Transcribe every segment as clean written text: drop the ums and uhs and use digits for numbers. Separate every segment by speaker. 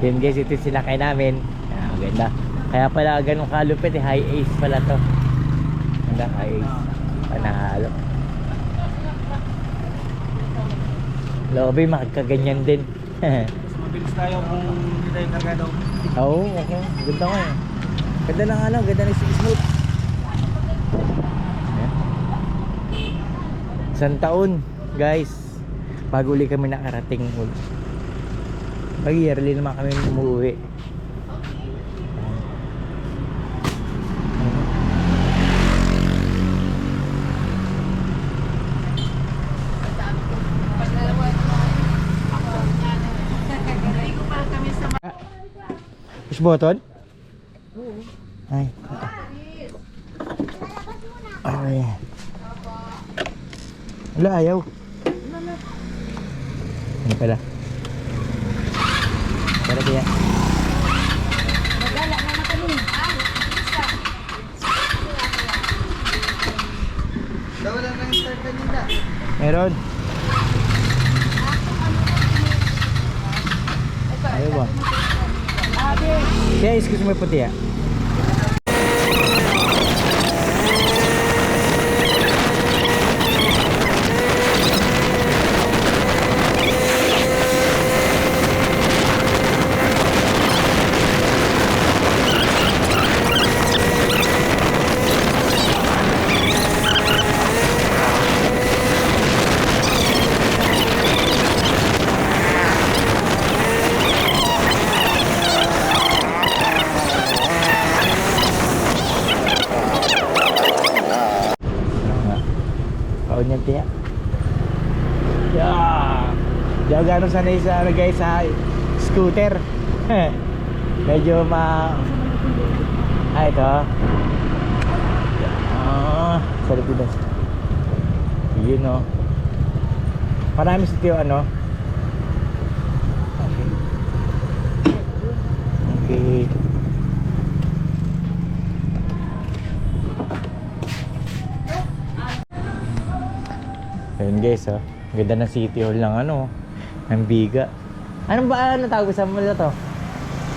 Speaker 1: Yun guys, ito sinakay namin. Ganda. Kaya pala ganun kalupit high ace pala to. Ganda, high ace. Panalo. Lobe, makakaganyan din.
Speaker 2: Mabilis tayo kung hindi tayo kargado.
Speaker 1: Oo, okay. Ganda ko eh. Ganda ng ganda ng smooth. Isang taon, guys, bago uli kami nakarating. Pag-yearly naman kami umuwi. Push button? Oo. Ay. Ay. Wala, ayaw. Ano pala? Para kaya?
Speaker 3: Magala na kami.
Speaker 2: Wala nang start kanina.
Speaker 1: Meron. Ayaw ba? Kaya excuse mo puti ah. Kaon yan tiya. Yeah. Di ako gano'ng sanay sa guys sa scooter. Medyo ito. Sa Lipinas. Yun o. Marami sa tiyo Okay. Okay. Ayun guys, ganda ng city hall ng ng Biga. Anong ba tawag sa mall na to?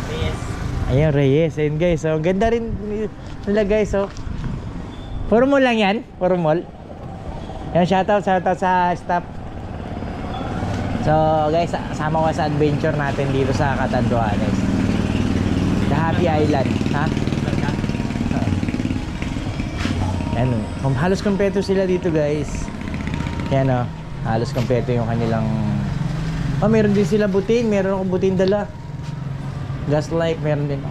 Speaker 2: Reyes.
Speaker 1: Ayun, Reyes. Ayun guys, ganda rin nila guys, Puro mall lang yan? Puro mall? Yan, shoutout sa staff. So guys, sama ko sa adventure natin dito sa Catanduanes. The Happy Island, ha? Yan, halos kompleto sila dito guys. Yan halos kompleto yung kanilang meron din sila butin, meron akong butin dala. Gas light, meron din.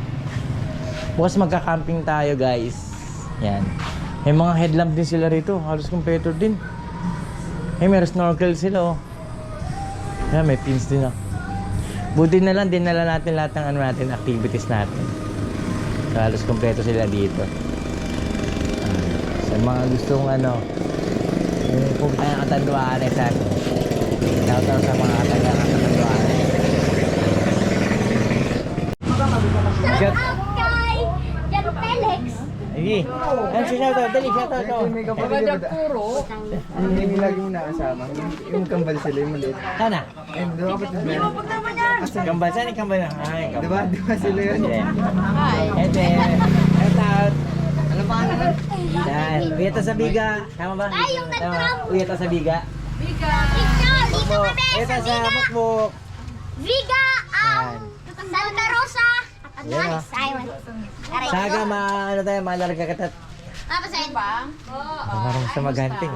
Speaker 1: Bukas magka-camping tayo guys. Yan. May mga headlamp din sila rito, halos kompleto din. Meron snorkel sila Yan, may pins din Buti na lang, dinala natin lahat ng natin, activities natin. So, halos kompleto sila dito. Sa mga gustong kung tayo Catanduanes shoutout sa mga taga Catanduanes. Shout
Speaker 3: Kay Jan Felix.
Speaker 1: Sige. Yan si shoutout, dali shoutout
Speaker 2: Hindi lagi mo nakasama. Yung kambal sila, yung maliit.
Speaker 1: Sana?
Speaker 2: Doon kapatid na yan.
Speaker 1: Kambal, saan yung kambal? Ay, kambal.
Speaker 2: Diba sila yun?
Speaker 1: Ito, shoutout.
Speaker 2: Ano pa naman?
Speaker 1: Yan, Uyeta sa Biga. Tama ba?
Speaker 3: Yung
Speaker 1: Tama. Uyeta sa Biga.
Speaker 3: Viga. Dito kami
Speaker 1: Uyeta
Speaker 3: sa
Speaker 1: sa
Speaker 3: Viga.
Speaker 1: Mukmuk.
Speaker 3: Viga.
Speaker 1: Yan.
Speaker 3: Santa Rosa.
Speaker 1: Yan,
Speaker 3: Simon.
Speaker 1: Saga, malarga ka tat.
Speaker 3: Tapos ayun ba?
Speaker 1: Marunong sa maghunting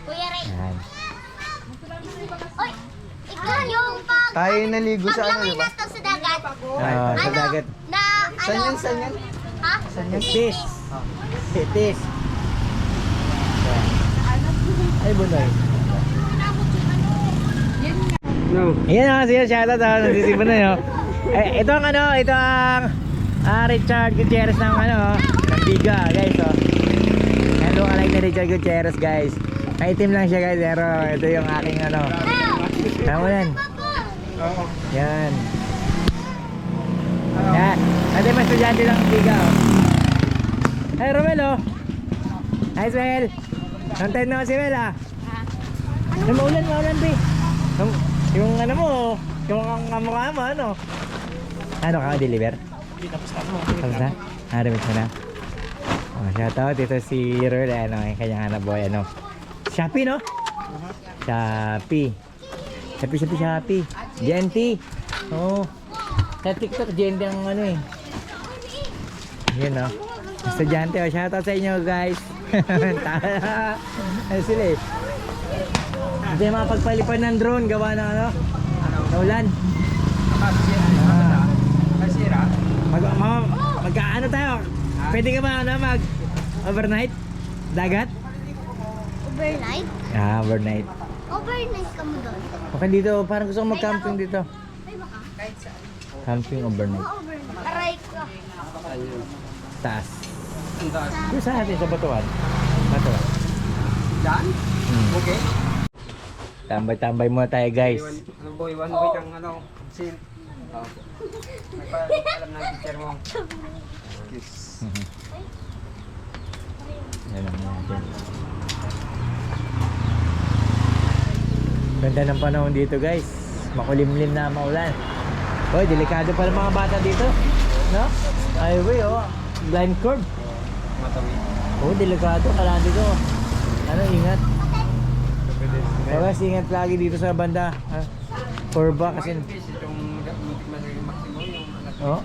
Speaker 3: Kuya Ray.
Speaker 1: Yan.
Speaker 3: Oy, ikaw yung
Speaker 2: Tayo naligo sa
Speaker 3: paglangoy
Speaker 2: diba?
Speaker 3: na to sa dagat.
Speaker 1: Sa dagat.
Speaker 3: Na
Speaker 2: Saan yan? Saan yan?
Speaker 3: Ha?
Speaker 1: Tis. Tis. Ay, bunoy.
Speaker 2: No.
Speaker 1: Ayan siya, shoutout nasisipan na yun. Ito ang ito ang Richard Gutierrez ng ng Biga guys Yan look alike ni Richard Gutierrez guys. Itim lang siya guys, pero ito yung aking tama yan. Yan. Yan. Ate may estudyante lang ng Biga Hey Romel Hi Swel. Content naman si Mel Maulan be. Yung ano mo, yung kamukha mo, ano? Ano ka, deliver?
Speaker 2: Tapos na mo.
Speaker 1: Tapos na? Naramit mo na? Oh, shoutout, ito si Rod, ano, yung kanyang anak boy, ano? Shopee, no? Shopee. Shopee. GNT. Oo. Sa TikTok, GNT ang ano eh. Yun, no? Estudyante, oh, shoutout sa inyo, guys. Ano sila eh? Hindi mapagpalipad ng drone, gawa ng ano? Naulan.
Speaker 2: Masira.
Speaker 1: Magkaano tayo? Pwede ka ba ano, mag overnight? Dagat?
Speaker 3: Overnight?
Speaker 1: Ah, overnight.
Speaker 3: Overnight ka mo doon.
Speaker 1: Okay dito, parang gusto ko mag-camping dito.
Speaker 3: Ay, baka?
Speaker 1: Camping overnight.
Speaker 3: Overnight. Aray ka.
Speaker 1: Taas.
Speaker 2: Ang taas.
Speaker 1: Dito sa atin, sa Batuan. Batuan.
Speaker 2: Diyan? Okay.
Speaker 1: Tambay-tambay muna tayo guys.
Speaker 2: Ano boy, one week ang ano, sin. Oh. Nagpaalam na yung teacher mo. Yes.
Speaker 1: Yan lang natin. Ganda ng panahon dito guys. Makulimlim na maulan. Hoy, delikado pala mga bata dito. No? Highway oh. Blind curve.
Speaker 2: Matawid.
Speaker 1: Oh, delikado. Kailangan dito. Ano, ingat. So guys, ingat lagi dito sa banda. Kurba kasi.
Speaker 2: Yung muntik man yung maximum yung anak.
Speaker 1: Oh,